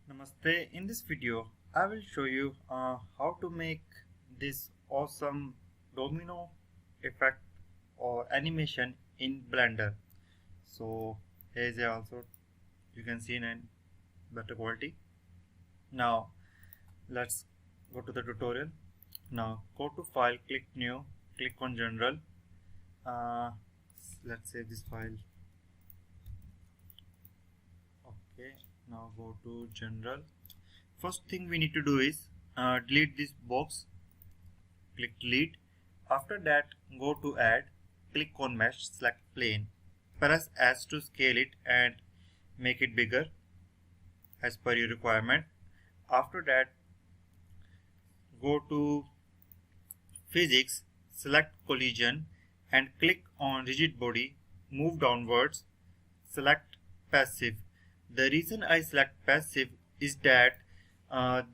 Namaste. In this video, I will show you how to make this awesome domino effect or animation in Blender. So here is also you can see in better quality. Now let's go to the tutorial. Now go to File, click New, click on General. Let's save this file. Okay. Now go to General. First thing we need to do is delete this box. Click delete. After that, go to add, click on mesh, select plane, press S to scale it and make it bigger as per your requirement. After that, go to physics, select collision and click on rigid body, move downwards, select passive. The reason I select passive is that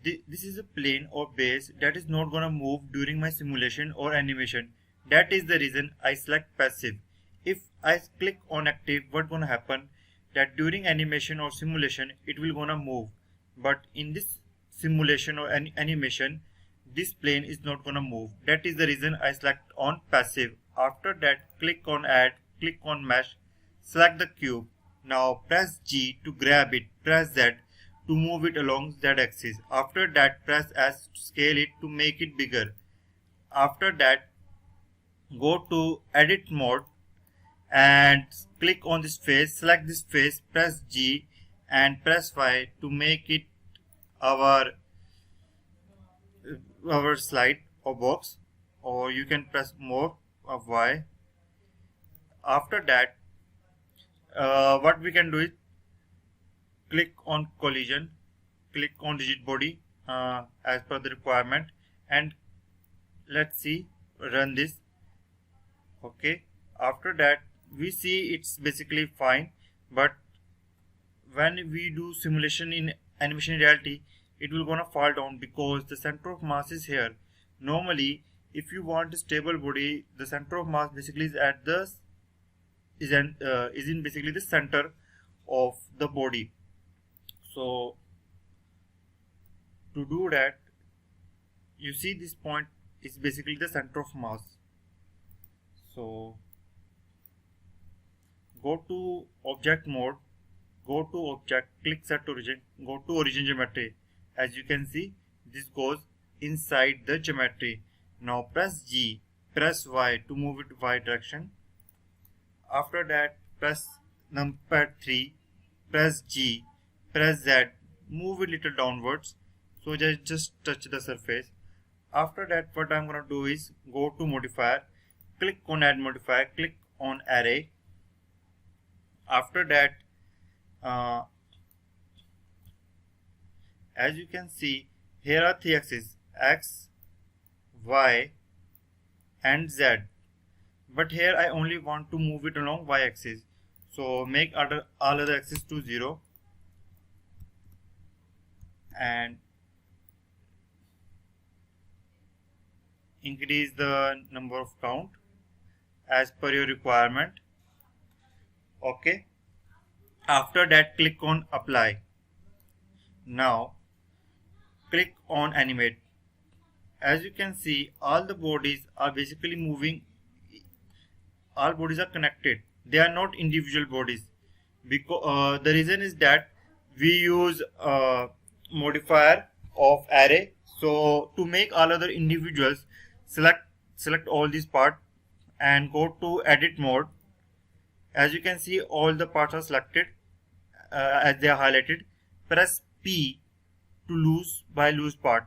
this is a plane or base that is not gonna move during my simulation or animation. That is the reason I select passive. If I click on active, what gonna happen? That during animation or simulation it will gonna move. But in this simulation or animation, this plane is not gonna move. That is the reason I select on passive. After that, click on add, click on mesh, select the cube. Now press G to grab it, press Z to move it along Z axis. After that, press S to scale it to make it bigger. After that, go to edit mode and click on this face, select this face, press G and press Y to make it our slide or box, or you can press more of Y. After that, what we can do is click on collision, click on rigid body as per the requirement, and let's see, run this. Okay, after that we see it's basically fine, but when we do simulation in animation reality, it will gonna fall down because the center of mass is here. Normally, if you want a stable body, the center of mass basically is at the is in basically the center of the body. So to do that, you see this point is basically the center of mass. So go to object mode, go to object, click set origin, go to origin geometry. As you can see, this goes inside the geometry. Now press G, press Y to move it Y direction. After that, press numpad 3, press G, press Z, move it little downwards, so just touch the surface. After that, what I'm gonna do is go to modifier, click on add modifier, click on array. After that, as you can see, here are three axes, X, Y and Z. But here I only want to move it along Y axis. So make all other axes to 0 and increase the number of count as per your requirement. Okay. After that, click on apply. Now click on animate. As you can see, all the bodies are basically moving. All bodies are connected. They are not individual bodies, because the reason is that we use modifier of array. So to make all other individuals, select all these parts and go to edit mode. As you can see, all the parts are selected as they are highlighted. Press P to loose part.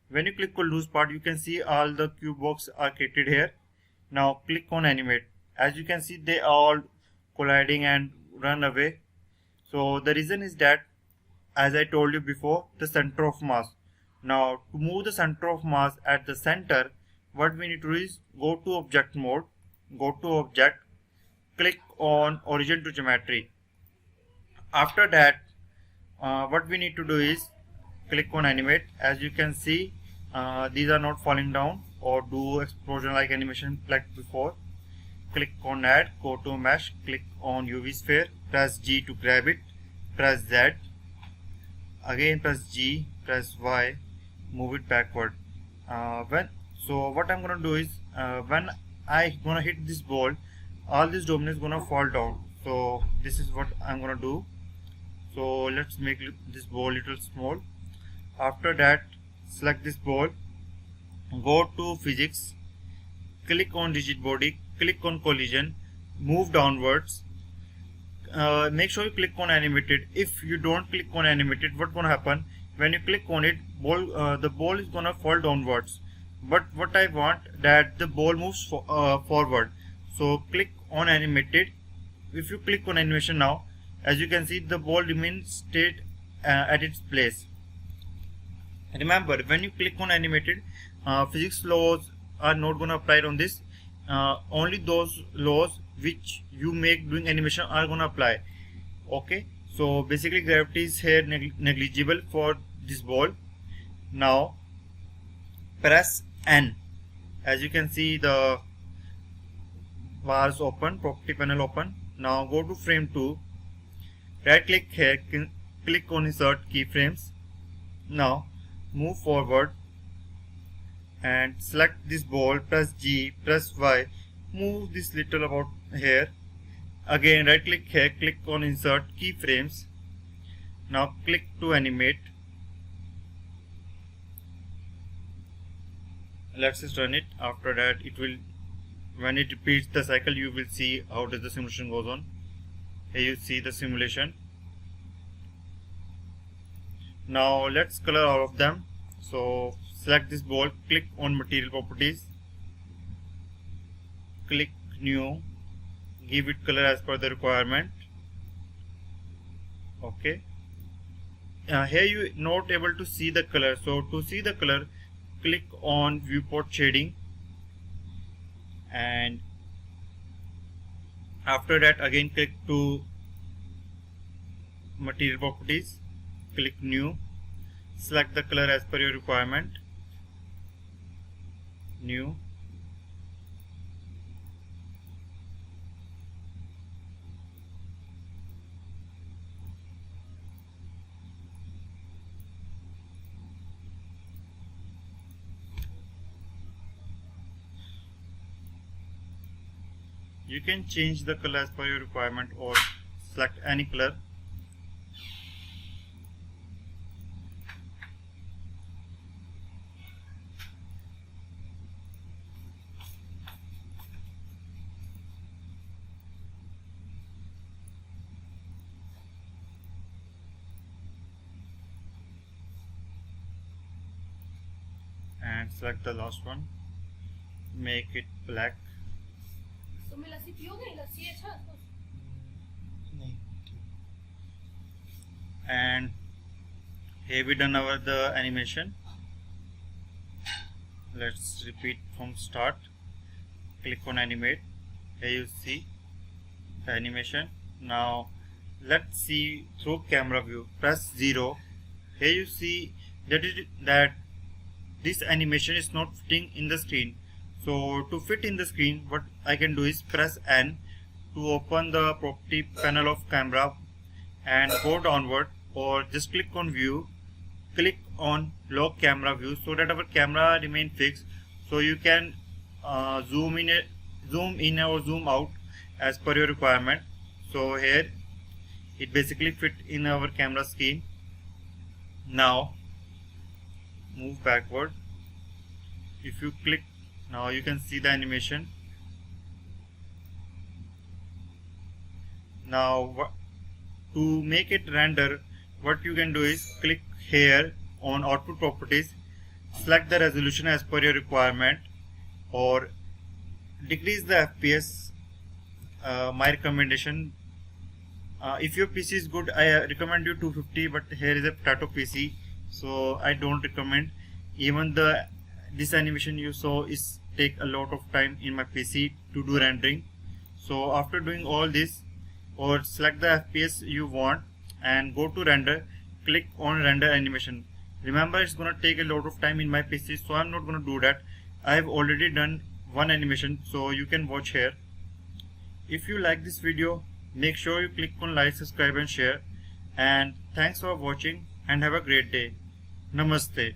When you click on loose part, you can see all the cube box are created here. Now click on animate. As you can see, they are all colliding and run away. So the reason is that, as I told you before, the center of mass. Now to move the center of mass at the center, what we need to do is go to object mode, go to object, click on origin to geometry. After that, what we need to do is click on animate. As you can see, these are not falling down or do explosion like animation like before. Click on add, go to mesh, click on UV sphere, press G to grab it, press Z. again press G, press Y, move it backward. So what I'm gonna do is when I gonna hit this ball, all this domino is gonna fall down. So this is what I'm gonna do. So let's make this ball little small. After that, select this ball, go to physics, click on rigid body, click on collision, move downwards. Make sure you click on animated. If you don't click on animated, what's gonna happen when you click on it, the ball is gonna fall downwards. But what I want that the ball moves forward. So click on animated. If you click on animation now, as you can see, the ball remains straight at its place. Remember, when you click on animated, physics laws are not gonna apply on this. Only those laws which you make doing animation are gonna apply. Okay, so basically gravity is here negligible for this ball. Now press N. As you can see, the bars open, property panel open. Now go to frame 2, right click here, click on insert keyframes. Now move forward and select this ball, press G, press Y, move this little about here. Again right click here, click on insert keyframes. Now click to animate. Let's just run it. After that, it will, when it repeats the cycle, you will see how does the simulation goes on. Here you see the simulation. Now let's color all of them. So select this ball, click on material properties, click new, give it color as per the requirement. Okay, here you not able to see the color, so to see the color, click on viewport shading, and after that again click to material properties, click new, select the color as per your requirement, new, you can change the color as per your requirement or select any color. And select the last one, make it black. लस्सी पियोगे? लस्सी अच्छा नहीं. And here we done our the animation. Let's repeat from start. Click on animate. Here you see the animation. Now let's see through camera view. Press 0. Here you see that this animation is not fitting in the screen. So to fit in the screen, what I can do is press N to open the property panel of camera and go downward, or just click on view, click on lock camera view, so that our camera remain fixed. So you can zoom in or zoom out as per your requirement. So here it basically fit in our camera screen. Now move backward. If you click, now you can see the animation. Now to make it render, what you can do is click here on output properties, select the resolution as per your requirement, or decrease the FPS. My recommendation, if your PC is good, I recommend you 250, but here is a potato PC, so I don't recommend. Even this animation you saw is take a lot of time in my PC to do rendering. So after doing all this, or select the FPS you want and go to render, click on render animation. Remember, it's gonna take a lot of time in my PC, so I'm not gonna do that. I have already done one animation, so you can watch here. If you like this video, make sure you click on like, subscribe and share, and thanks for watching. and have a great day. Namaste.